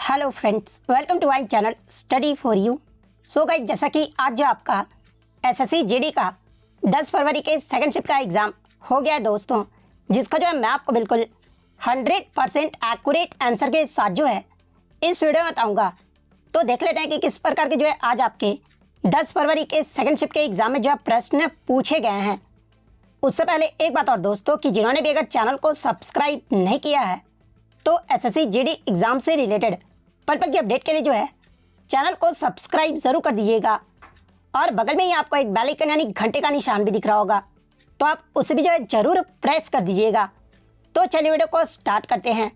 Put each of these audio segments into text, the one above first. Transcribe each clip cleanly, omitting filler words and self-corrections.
Hello friends, welcome to my channel study for you. So guys, जैसा कि आज जो आपका एसएससी जीडी का 10 फरवरी के सेकंड शिफ्ट का एग्ज़ाम हो गया है दोस्तों, जिसका जो है मैं आपको बिल्कुल 100% एक्यूरेट आंसर के साथ जो है इस वीडियो में बताऊँगा। तो देख लेते हैं कि किस प्रकार के जो है आज आपके 10 फरवरी के सेकंड शिफ्ट के एग्ज़ाम में जो है प्रश्न पूछे गए हैं। उससे पहले एक बात और दोस्तों, कि जिन्होंने भी अगर चैनल को सब्सक्राइब नहीं किया है तो एसएससी जीडी एग्ज़ाम से रिलेटेड पल की अपडेट के लिए जो है चैनल को सब्सक्राइब ज़रूर कर दीजिएगा। और बगल में ही आपको एक बेल आइकन यानी घंटे का निशान भी दिख रहा होगा, तो आप उसे भी जो है ज़रूर प्रेस कर दीजिएगा। तो चलिए वीडियो को स्टार्ट करते हैं।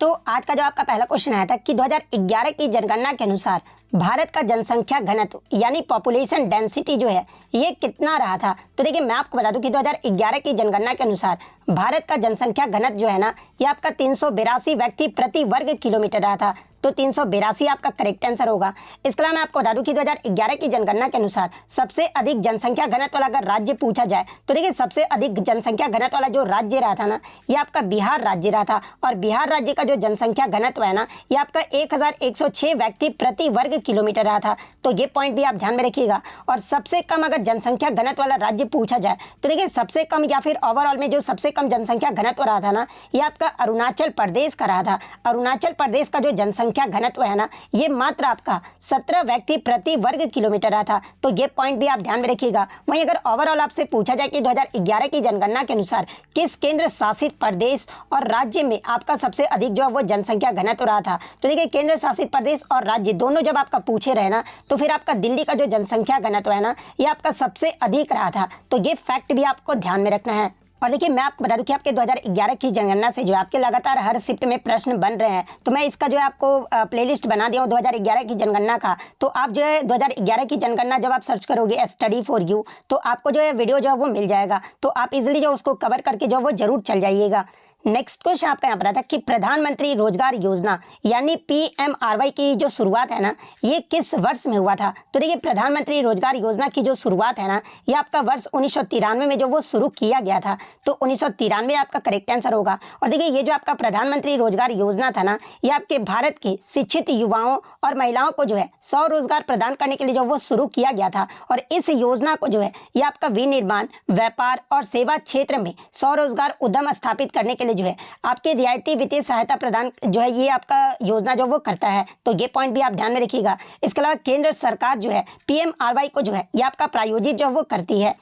तो आज का जो आपका पहला क्वेश्चन आया था कि 2011 की जनगणना के अनुसार भारत का जनसंख्या घनत्व यानी पॉपुलेशन डेंसिटी जो है ये कितना रहा था। तो देखिए, मैं आपको बता दूं कि 2011 की जनगणना के अनुसार भारत का जनसंख्या घनत्व जो है ना, ये आपका 382 व्यक्ति प्रति वर्ग किलोमीटर रहा था। तो 382 आपका करेक्ट आंसर होगा। इसके अलावा मैं आपको बता दूं कि 2011 की जनगणना के अनुसार सबसे अधिक जनसंख्या घनत्व वाला अगर राज्य पूछा जाए तो देखिए, सबसे अधिक जनसंख्या घनत्व वाला जो राज्य रहा था ना, ये आपका बिहार राज्य रहा था। और बिहार राज्य का जो जनसंख्या घनत्व है ना, ये आपका 1106 व्यक्ति प्रति वर्ग किलोमीटर रहा था। तो ये पॉइंट भी आप ध्यान में रखिएगा। और सबसे कम अगर जनसंख्या घनत्व वाला राज्य पूछा जाए तो देखिए, सबसे कम या फिर ओवरऑल में जो सबसे कम जनसंख्या घनत्व रहा था ना, ये आपका अरुणाचल प्रदेश का रहा था। अरुणाचल प्रदेश का जो जनसंख्या घनत्व है ना, ये मात्र आपका 17 व्यक्ति प्रति वर्ग किलोमीटर रहा था। तो ये पॉइंट भी आप ध्यान में रखिएगा। वहीं अगर ओवरऑल आपसे पूछा जाए कि 2011 की जनगणना के अनुसार किस केंद्र शासित प्रदेश और राज्य में आपका सबसे अधिक जो है वो जनसंख्या घनत्व रहा था, तो देखिए, केंद्र शासित प्रदेश और राज्य दोनों जब आपका पूछे रहे ना, तो फिर आपका दिल्ली का जो जनसंख्या घनत्व है ना, ये आपका सबसे अधिक रहा था। तो ये फैक्ट भी आपको ध्यान में रखना है। और देखिए, मैं आपको बता दूं कि आपके 2011 की जनगणना से जो आपके लगातार हर शिफ्ट में प्रश्न बन रहे हैं, तो मैं इसका जो है आपको प्लेलिस्ट बना दिया हूँ 2011 की जनगणना का। तो आप जो है 2011 की जनगणना जब आप सर्च करोगे स्टडी फॉर यू, तो आपको जो है वीडियो जो है वो मिल जाएगा। तो आप इजिली जो उसको कवर करके जो वो जरूर चल जाइएगा। नेक्स्ट क्वेश्चन आपका यहाँ पर आता है कि प्रधानमंत्री रोजगार योजना यानी PMRY की जो शुरुआत है ना, ये किस वर्ष में हुआ था। तो देखिए, प्रधानमंत्री रोजगार योजना की जो शुरुआत है ना, ये आपका वर्ष 1993 में जो वो शुरू किया गया था। तो 1993 आपका करेक्ट आंसर होगा। और देखिए, ये जो आपका प्रधानमंत्री रोजगार योजना था ना, ये आपके भारत के शिक्षित युवाओं और महिलाओं को जो है स्वरोजगार प्रदान करने के लिए जो वो शुरू किया गया था। और इस योजना को जो है ये आपका विनिर्माण, व्यापार और सेवा क्षेत्र में स्वरोजगार उद्यम स्थापित करने के लिए जो है आपके रियायती वित्तीय सहायता प्रदान जो है ये आपका योजना जो वो करता है। तो ये पॉइंट भी आप ध्यान में रखिएगा। इसके अलावा केंद्र सरकार जो है PMRY को जो है ये आपका प्रायोजित जो वो करती है।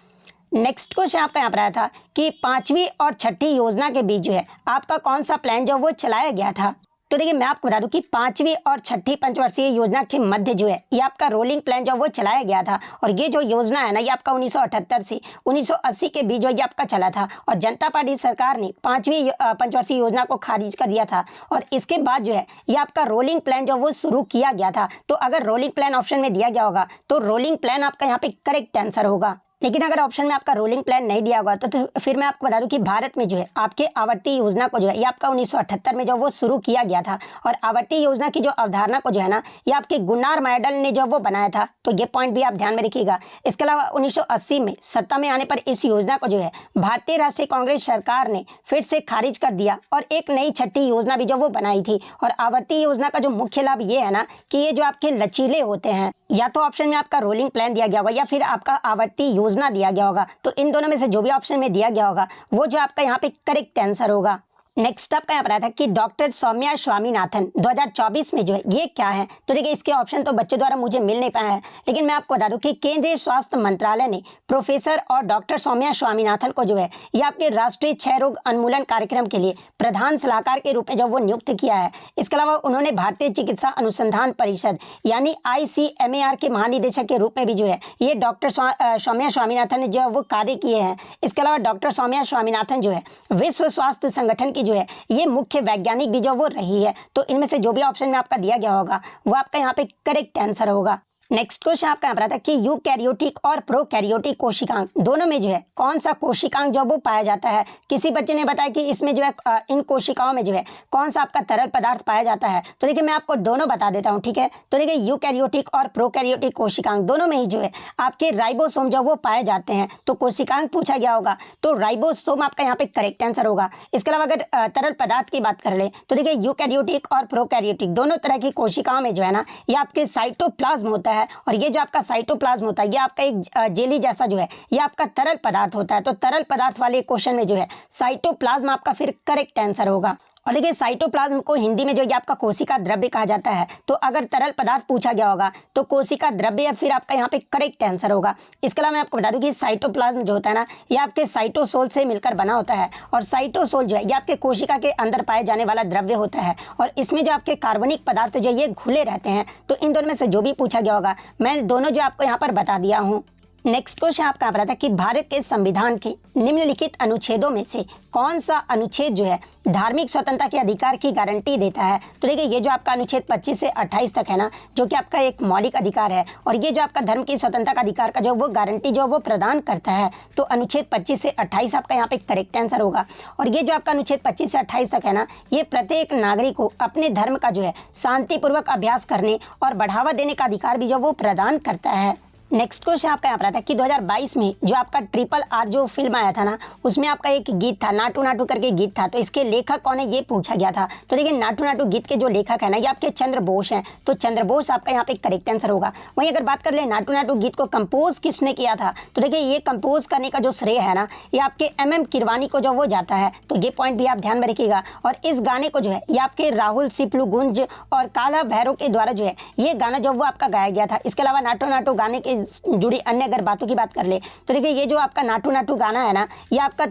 नेक्स्ट क्वेश्चन आपका यहाँ पर आया था कि 5वीं और 6ठी योजना के बीच जो है आपका कौन सा प्लान जो वो चलाया गया था। तो देखिए, मैं आपको बता दूं कि 5वीं और 6ठी पंचवर्षीय योजना के मध्य जो है ये आपका रोलिंग प्लान जो वो चलाया गया था। और ये जो योजना है ना, ये आपका 1978 से 1980 के बीच जो ये आपका चला था। और जनता पार्टी सरकार ने 5वीं पंचवर्षीय योजना को खारिज कर दिया था। और इसके बाद जो है ये आपका रोलिंग प्लान जो वो शुरू किया गया था। तो अगर रोलिंग प्लान ऑप्शन में दिया गया होगा तो रोलिंग प्लान आपका यहाँ पे करेक्ट आंसर होगा। लेकिन अगर ऑप्शन में आपका रोलिंग प्लान नहीं दिया होगा तो फिर मैं आपको बता दूं कि भारत में जो है आपके आवर्ती योजना को जो है ये आपका 1978 में जो वो शुरू किया गया था। और आवर्ती योजना की जो अवधारणा को जो है ना, ये आपके गुन्नार मैडल ने जो वो बनाया था। तो ये पॉइंट भी आप ध्यान में रखिएगा। इसके अलावा 1980 में सत्ता में आने पर इस योजना को जो है भारतीय राष्ट्रीय कांग्रेस सरकार ने फिर से खारिज कर दिया और एक नई 6ठी योजना भी जो वो बनाई थी। और आवर्ती योजना का जो मुख्य लाभ ये है ना कि ये जो आपके लचीले होते हैं, या तो ऑप्शन में आपका रोलिंग प्लान दिया गया होगा या फिर आपका आवर्ती योजना दिया गया होगा। तो इन दोनों में से जो भी ऑप्शन में दिया गया होगा वो जो आपका यहाँ पे करेक्ट आंसर होगा। नेक्स्ट आपका यहाँ पर आया था कि डॉक्टर सौम्या स्वामीनाथन 2024 में जो है ये क्या है। तो देखिए, इसके ऑप्शन तो बच्चों द्वारा मुझे मिल नहीं पाया है, लेकिन मैं आपको बता दूं कि केंद्रीय स्वास्थ्य मंत्रालय ने प्रोफेसर और डॉक्टर सौम्या स्वामीनाथन को जो है ये आपके राष्ट्रीय क्षय रोग उन्मूलन कार्यक्रम के लिए प्रधान सलाहकार के रूप में जो वो नियुक्त किया है। इसके अलावा उन्होंने भारतीय चिकित्सा अनुसंधान परिषद यानी ICMAR के महानिदेशक के रूप में भी जो है ये डॉक्टर सौम्या स्वामीनाथन ने जो है वो कार्य किए हैं। इसके अलावा डॉक्टर सौम्या स्वामीनाथन जो है विश्व स्वास्थ्य संगठन की जो है ये मुख्य वैज्ञानिक भी जो वो रही है। तो इनमें से जो भी ऑप्शन में आपका दिया गया होगा वो आपका यहाँ पे करेक्ट आंसर होगा। नेक्स्ट क्वेश्चन आपका यहाँ पर आता है कि यूकैरियोटिक और प्रोकैरियोटिक कोशिकांग दोनों में जो है कौन सा कोशिकांग जो वो पाया जाता है। किसी बच्चे ने बताया कि इसमें जो है इन कोशिकाओं में जो है कौन सा आपका तरल पदार्थ पाया जाता है। तो देखिए मैं आपको दोनों बता देता हूँ, ठीक है। तो देखिए यूकैरियोटिक और प्रोकैरियोटिक कोशिकांग दोनों में ही जो है आपके राइबोसोम जो वो पाए जाते हैं। तो कोशिकांग पूछा गया होगा तो राइबोसोम आपका यहाँ पे करेक्ट आंसर होगा। इसके अलावा अगर तरल पदार्थ की बात कर ले तो देखिए यूकैरियोटिक और प्रोकैरियोटिक दोनों तरह की कोशिकाओं में जो है ना ये आपके साइटोप्लाज्म होता है, और ये जो आपका साइटोप्लाज्म होता है ये आपका एक जेली जैसा जो है ये आपका तरल पदार्थ होता है। तो तरल पदार्थ वाले क्वेश्चन में जो है साइटोप्लाज्म आपका फिर करेक्ट आंसर होगा। और देखिए साइटोप्लाज्म को हिंदी में जो ये आपका कोशिका द्रव्य कहा जाता है। तो अगर तरल पदार्थ पूछा गया होगा तो कोशिका द्रव्य या फिर आपका यहाँ पे करेक्ट आंसर होगा। इसके अलावा मैं आपको बता दूं कि साइटोप्लाज्म जो होता है ना ये आपके साइटोसोल से मिलकर बना होता है, और साइटोसोल जो है ये आपके कोशिका के अंदर पाए जाने वाला द्रव्य होता है, और इसमें जो आपके कार्बनिक पदार्थ जो ये घुले रहते हैं। तो इन दोनों में से जो भी पूछा गया होगा मैं दोनों जो आपको यहाँ पर बता दिया हूँ। नेक्स्ट क्वेश्चन आपका यहाँ पर आता है कि भारत के संविधान के निम्नलिखित अनुच्छेदों में से कौन सा अनुच्छेद जो है धार्मिक स्वतंत्रता के अधिकार की गारंटी देता है। तो देखिए ये जो आपका अनुच्छेद 25 से 28 तक है ना जो कि आपका एक मौलिक अधिकार है, और ये जो आपका धर्म की स्वतंत्रता का अधिकार का जो वो गारंटी जो वो प्रदान करता है। तो अनुच्छेद 25 से 28 आपका यहाँ पे करेक्ट आंसर होगा। और ये जो आपका अनुच्छेद 25 से 28 तक है ना ये प्रत्येक नागरिक को अपने धर्म का जो है शांतिपूर्वक अभ्यास करने और बढ़ावा देने का अधिकार भी जो वो प्रदान करता है। नेक्स्ट क्वेश्चन आपका यहाँ पर आता है कि 2022 में जो आपका RRR जो फिल्म आया था ना उसमें आपका एक गीत था, नाटू नाटू करके गीत था। तो इसके लेखक कौन है ये पूछा गया था। तो देखिए नाटू नाटू गीत के जो लेखक है ना ये आपके चंद्र बोस हैं। तो चंद्र बोस आपका यहाँ पे करेक्ट आंसर होगा। वहीं अगर बात कर ले नाटू नाटू गीत को कंपोज किसने किया था, तो देखिए ये कंपोज करने का जो श्रेय है ना ये आपके MM किरवानी को जो वो जाता है। तो ये पॉइंट भी आप ध्यान में रखिएगा। और इस गाने को जो है ये आपके राहुल सिप्लुगुंज और काला भैरव के द्वारा जो है ये गाना जो वो आपका गाया गया था। इसके अलावा नाटू नाटू गाने के जुड़ी अन्य अगर बातों की बात कर ले तो देखिए ये जो आपका नाटू नाटू गाना है ना ये आपका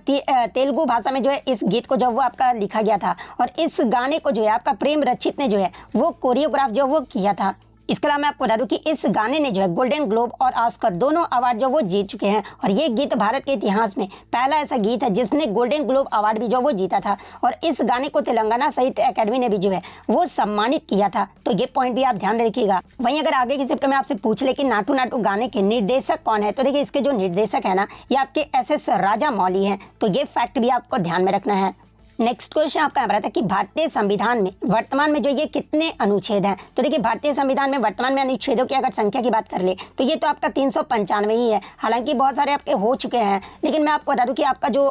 तेलुगु भाषा में जो है इस गीत को जो वो आपका लिखा गया था, और इस गाने को जो है आपका प्रेम रचित ने जो है वो कोरियोग्राफ जो वो किया था। इसके अलावा मैं आपको बता दूं कि इस गाने ने जो है गोल्डन ग्लोब और ऑस्कर दोनों अवार्ड जो वो जीत चुके हैं, और ये गीत भारत के इतिहास में पहला ऐसा गीत है जिसने गोल्डन ग्लोब अवार्ड भी जो वो जीता था, और इस गाने को तेलंगाना साहित्य अकेडमी ने भी जो है वो सम्मानित किया था। तो ये पॉइंट भी आप ध्यान में रखिएगा। वहीं अगर आगे की शिफ्ट में आपसे पूछ ले कि नाटू नाटू गाने के निर्देशक कौन है, तो देखिए इसके जो निर्देशक है ना ये आपके SS राजामौली हैं। तो ये फैक्ट भी आपको ध्यान में रखना है। नेक्स्ट क्वेश्चन आपका यहाँ पर कि भारतीय संविधान में वर्तमान में जो ये कितने अनुच्छेद हैं। तो देखिए भारतीय संविधान में वर्तमान में अनुच्छेदों की अगर संख्या की बात कर ले तो ये तो आपका 395 ही है। हालांकि बहुत सारे आपके हो चुके हैं, लेकिन मैं आपको बता दूं कि आपका जो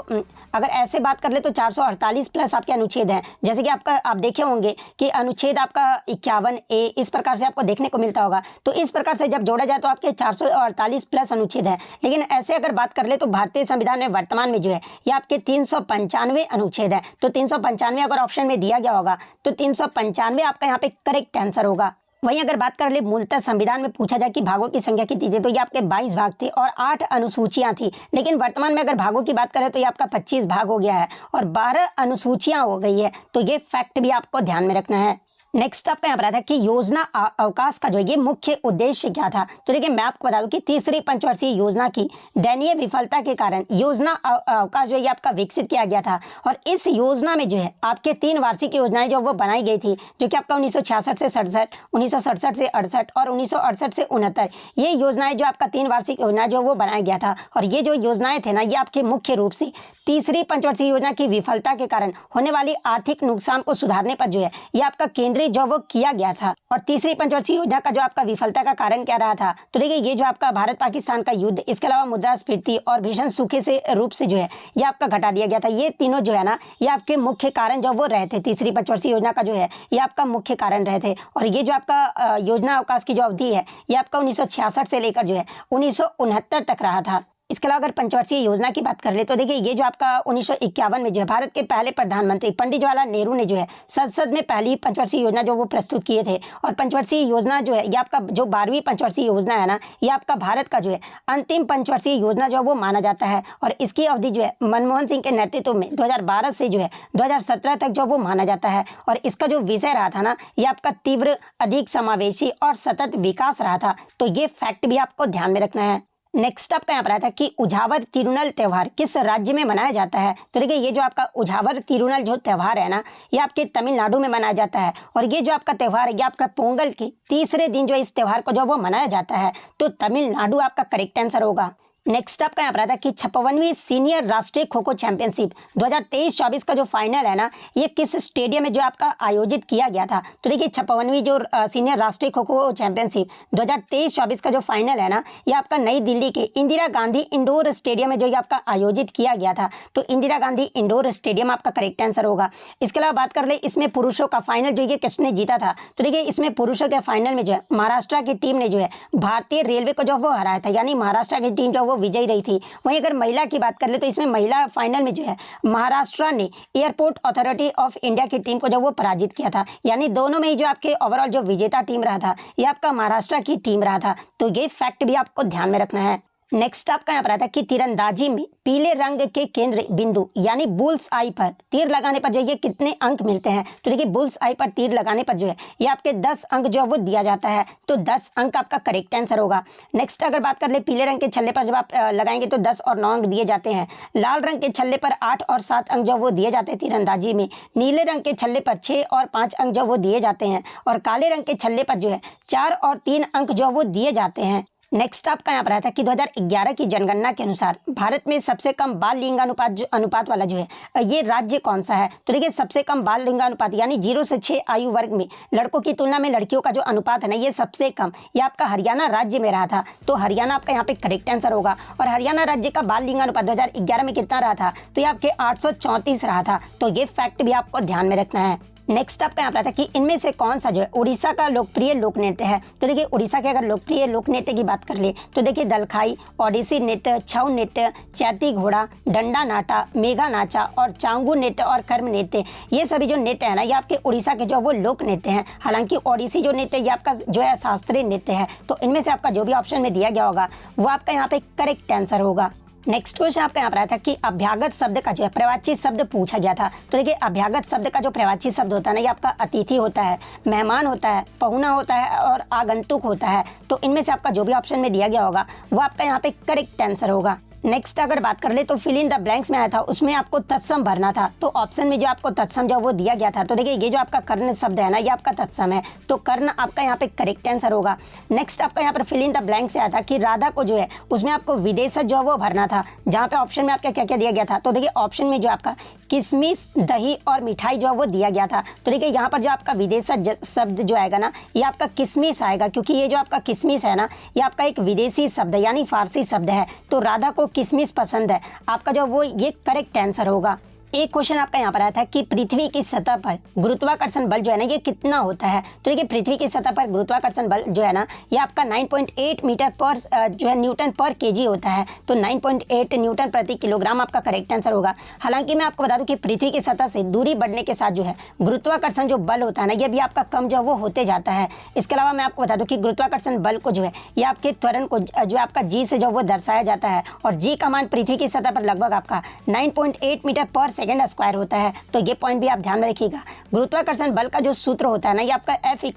अगर ऐसे बात कर ले तो 448 प्लस आपके अनुच्छेद हैं। जैसे कि आप देखे होंगे कि अनुच्छेद आपका 51A इस प्रकार से आपको देखने को मिलता होगा। तो इस प्रकार से जब जोड़ा जाए तो आपके 448 प्लस अनुच्छेद हैं। लेकिन ऐसे अगर बात कर ले तो भारतीय संविधान में वर्तमान में जो है ये आपके 395 अनुच्छेद है। तो 395 अगर ऑप्शन में दिया गया होगा तो 395 आपका यहाँ पे करेक्ट आंसर होगा। वहीं अगर बात कर ले मूलतः संविधान में पूछा जाए कि भागों की संख्या कितनी थी, तो ये आपके 22 भाग थे और 8 अनुसूचियां थी। लेकिन वर्तमान में अगर भागों की बात करें तो ये आपका 25 भाग हो गया है और 12 अनुसूचियां हो गई है। तो ये फैक्ट भी आपको ध्यान में रखना है। नेक्स्ट आपका यहाँ पर आता है कि योजना अवकाश का जो है ये मुख्य उद्देश्य क्या था। तो देखिए मैं आपको बता दूं कि तीसरी पंचवर्षीय योजना की दयनीय विफलता के कारण योजना अवकाश जो है ये आपका विकसित किया गया था, और इस योजना में जो है आपके 3 वार्षिक योजनाएं जो वो बनाई गई थी, जो कि आपका 1966 से 67, 1967 से 68 और 1968 से 69 ये योजनाएं जो आपका 3 वार्षिक योजना जो वो बनाया गया था। और ये जो योजनाएं थे ना ये आपके मुख्य रूप से तीसरी पंचवर्षीय योजना की विफलता के कारण होने वाली आर्थिक नुकसान को सुधारने पर जो है ये आपका केंद्रीय जो वो किया गया था। और तीसरी पंचवर्षीय योजना का जो आपका विफलता का कारण क्या रहा था, तो देखिए ये जो आपका भारत पाकिस्तान का युद्ध, इसके अलावा मुद्रास्फीति और भीषण सूखे से रूप से जो है ये आपका घटा दिया गया था। ये तीनों जो है ना ये आपके मुख्य कारण जो वो रहे थे। तीसरी पंचवर्षीय योजना का जो है ये आपका मुख्य कारण रहे थे। और ये जो आपका योजना अवकाश की जो अवधि है ये आपका 1966 से लेकर जो है 1969 तक रहा था। इसके अलावा अगर पंचवर्षीय योजना की बात कर ले तो देखिए ये जो आपका 1951 में जो है भारत के पहले प्रधानमंत्री पंडित जवाहरलाल नेहरू ने जो है संसद में पहली पंचवर्षीय योजना जो वो प्रस्तुत किए थे। और पंचवर्षीय योजना जो है ये आपका जो 12वीं पंचवर्षीय योजना है ना ये आपका भारत का जो है अंतिम पंचवर्षीय योजना जो वो माना जाता है। और इसकी अवधि जो है मनमोहन सिंह के नेतृत्व में 2012 से जो है 2017 तक जो वो माना जाता है। और इसका जो विषय रहा था ना ये आपका तीव्र, अधिक समावेशी और सतत विकास रहा था। तो ये फैक्ट भी आपको ध्यान में रखना है। नेक्स्ट आपका यहाँ पर आया था कि उझावर तिरुनल त्यौहार किस राज्य में मनाया जाता है। तो देखिए ये जो आपका उझावर तिरुनल जो त्यौहार है ना, ये आपके तमिलनाडु में मनाया जाता है। और ये जो आपका त्यौहार है, ये आपका पोंगल के तीसरे दिन जो इस त्यौहार को जो वो मनाया जाता है। तो तमिलनाडु आपका करेक्ट आंसर होगा। नेक्स्ट आपका यहाँ पर आता है कि 56वीं सीनियर राष्ट्रीय खो खो चैंपियनशिप 2023-24 का जो फाइनल है ना, ये किस स्टेडियम में जो आपका आयोजित किया गया था। तो देखिए 56वीं जो सीनियर राष्ट्रीय खो खो चैंपियनशिप 2023-24 का जो फाइनल है ना, ये आपका नई दिल्ली के इंदिरा गांधी इंडोर स्टेडियम में जो ये आपका आयोजित किया गया था। तो इंदिरा गांधी इंडोर स्टेडियम आपका करेक्ट आंसर होगा। इसके अलावा बात कर ले इसमें पुरुषों का फाइनल जो ये किसने जीता था। तो देखिए इसमें पुरुषों के फाइनल में जो है महाराष्ट्र की टीम ने जो है भारतीय रेलवे को जो वो हराया था, यानी महाराष्ट्र की टीम जो वो विजयी रही थी। वहीं अगर महिला की बात कर ले तो इसमें महिला फाइनल में जो है महाराष्ट्र ने एयरपोर्ट अथॉरिटी ऑफ इंडिया की टीम को जो वो पराजित किया था। यानी दोनों में ही जो आपके ओवरऑल जो विजेता टीम रहा था, ये आपका महाराष्ट्र की टीम रहा था। तो ये फैक्ट भी आपको ध्यान में रखना है। नेक्स्ट आपका यहाँ पर आता है कि तीरंदाजी में पीले रंग के केंद्र बिंदु यानी बुल्स आई पर तीर लगाने पर जो ये कितने अंक मिलते हैं। तो देखिए बुल्स आई पर तीर लगाने पर जो है ये आपके 10 अंक जो वो दिया जाता है। तो 10 अंक आपका करेक्ट आंसर होगा। नेक्स्ट अगर बात कर ले पीले रंग के छल्ले पर जब आप लगाएंगे तो 10 और 9 अंक दिए जाते हैं। लाल रंग के छल्ले पर 8 और 7 अंक जो वो दिए जाते हैं तीरंदाजी में। नीले रंग के छल्ले पर 6 और 5 अंक जो वो दिए जाते हैं। और काले रंग के छल्ले पर जो है 4 और 3 अंक जो वो दिए जाते हैं। नेक्स्ट आपका यहाँ पर आता है कि 2011 की जनगणना के अनुसार भारत में सबसे कम बाल लिंगानुपात वाला जो है ये राज्य कौन सा है। तो देखिए सबसे कम बाल लिंगानुपात यानी 0 से 6 आयु वर्ग में लड़कों की तुलना में लड़कियों का जो अनुपात है ना, ये सबसे कम ये आपका हरियाणा राज्य में रहा था। तो हरियाणा आपका यहाँ पे करेक्ट आंसर होगा। और हरियाणा राज्य का बाल लिंगानुपात 2011 में कितना रहा था, तो ये आपके 834 रहा था। तो ये फैक्ट भी आपको ध्यान में रखना है। नेक्स्ट आपका यहाँ पर आता है कि इनमें से कौन सा जो है उड़ीसा का लोकप्रिय लोक नृत्य है। तो देखिए उड़ीसा के अगर लोकप्रिय लोक नृत्य की बात कर ले तो देखिए दलखाई, ओडिसी नृत्य, छऊ नृत्य, चैती घोड़ा, डंडा नाटा, मेघा नाचा और चांगू नृत्य और कर्म नृत्य, ये सभी जो नृत्य है ना, ये आपके उड़ीसा के जो वो लोक नृत्य हैं। हालांकि ओडिसी जो नृत्य ये आपका जो है शास्त्रीय नृत्य है। तो इनमें से आपका जो भी ऑप्शन में दिया गया होगा वो आपका यहाँ पे करेक्ट आंसर होगा। नेक्स्ट क्वेश्चन आपका यहाँ पर आया था कि अभ्यागत शब्द का जो है प्रवाची शब्द पूछा गया था। तो देखिए अभ्यागत शब्द का जो प्रवाची शब्द होता है ना, ये आपका अतिथि होता है, मेहमान होता है, पहुना होता है और आगंतुक होता है। तो इनमें से आपका जो भी ऑप्शन में दिया गया होगा वो आपका यहाँ पे करेक्ट आंसर होगा। नेक्स्ट अगर बात कर ले तो फिल इन द ब्लैंक्स में आया था, उसमें आपको तत्सम भरना था। तो ऑप्शन में जो आपको तत्सम जो वो दिया गया था। तो देखिए ये जो आपका कर्ण शब्द है ना, ये आपका तत्सम है। तो कर्ण आपका यहाँ पे करेक्ट आंसर होगा। नेक्स्ट आपका यहाँ पर फिल इन द ब्लैंक से आया था कि राधा को जो है उसमें आपको विदेशज जो वो भरना था, जहाँ पे ऑप्शन में आपका क्या क्या दिया गया था। तो देखिए ऑप्शन में जो आपका किशमिश, दही और मिठाई जो वो दिया गया था। तो देखिए यहाँ पर जो आपका विदेशज शब्द जो आएगा ना, ये आपका किशमिश आएगा, क्योंकि ये जो आपका किशमिश है ना, ये आपका एक विदेशी शब्द है यानी फारसी शब्द है। तो राधा को किशमिश पसंद है, आपका जो वो ये करेक्ट आंसर होगा। एक क्वेश्चन आपका यहाँ पर आया था कि पृथ्वी की सतह पर गुरुत्वाकर्षण बल जो है ना, ये कितना होता है। तो देखिए पृथ्वी की सतह पर गुरुत्वाकर्षण बल जो है ना, ये आपका 9.8 मीटर पर जो है न्यूटन पर केजी होता है। तो 9.8 न्यूटन प्रति किलोग्राम आपका करेक्ट आंसर होगा। हालांकि मैं आपको बता दूं कि पृथ्वी की सतह से दूरी बढ़ने के साथ जो है गुरुत्वाकर्षण जो बल होता है ना, ये भी आपका कम जो वो होते जाता है। इसके अलावा मैं आपको बता दूं कि गुरुत्वाकर्षण बल को जो है ये आपके त्वरण को जो आपका जी से जो वो दर्शाया जाता है। और जी का मान पृथ्वी की सतह पर लगभग आपका 9.8 मीटर पर सेकेंड स्क्वायर होता है। तो ये पॉइंट भी आप ध्यान में रखिएगा। गुरुत्वाकर्षण बल का जो सूत्र होता है ना, ये आपका F =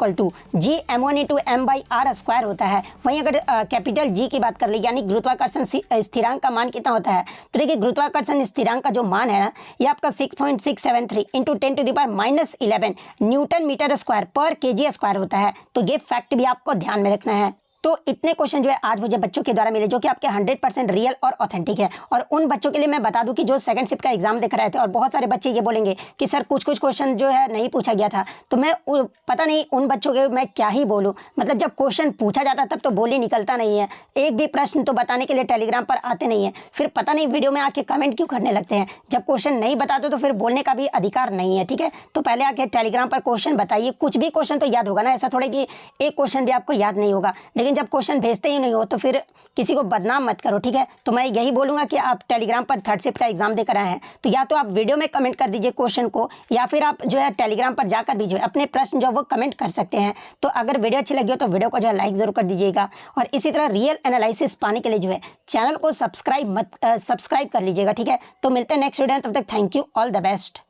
G m1 × m/r² होता है। वहीं अगर कैपिटल G की बात कर ले यानी गुरुत्वाकर्षण स्थिरांक का मान कितना होता है। तो देखिए गुरुत्वाकर्षण स्थिरांक का जो मान है ना, ये आपका 6.673 × 10⁻11 न्यूटन मीटर स्क्वायर पर केजी स्क्वायर होता है। तो ये फैक्ट भी आपको ध्यान में रखना है। तो इतने क्वेश्चन जो है आज मुझे बच्चों के द्वारा मिले, जो कि आपके 100% रियल और ऑथेंटिक है। और उन बच्चों के लिए मैं बता दूं कि जो सेकंड शिफ्ट का एग्जाम देख रहे थे, और बहुत सारे बच्चे ये बोलेंगे कि सर कुछ क्वेश्चन जो है नहीं पूछा गया था। तो मैं पता नहीं उन बच्चों के मैं क्या ही बोलूं। मतलब जब क्वेश्चन पूछा जाता तब तो बोली निकलता नहीं है, एक भी प्रश्न तो बताने के लिए टेलीग्राम पर आते नहीं है। फिर पता नहीं वीडियो में आके कमेंट क्यों करने लगते हैं। जब क्वेश्चन नहीं बता दो तो फिर बोलने का भी अधिकार नहीं है, ठीक है। तो पहले आके टेलीग्राम पर क्वेश्चन बताइए, कुछ भी क्वेश्चन तो याद होगा ना। ऐसा थोड़ा कि एक क्वेश्चन भी आपको याद नहीं होगा, लेकिन जब क्वेश्चन भेजते ही नहीं हो तो फिर किसी को बदनाम मत करो, ठीक है। तो मैं यही बोलूंगा कि आप टेलीग्राम पर थर्ड शिफ्ट का एग्जाम देकर आए हैं तो या तो आप वीडियो में कमेंट कर दीजिए क्वेश्चन को, या फिर आप जो है टेलीग्राम पर जाकर भी जो है अपने प्रश्न जो वो कमेंट कर सकते हैं। तो अगर वीडियो अच्छी लगी हो तो वीडियो को जो है लाइक जरूर कर दीजिएगा। और इसी तरह रियल एनालिसिस पाने के लिए जो है चैनल को सब्सक्राइब कर लीजिएगा, ठीक है। तो मिलते हैं नेक्स्ट वीडियो में, तब तक thank you, all the best.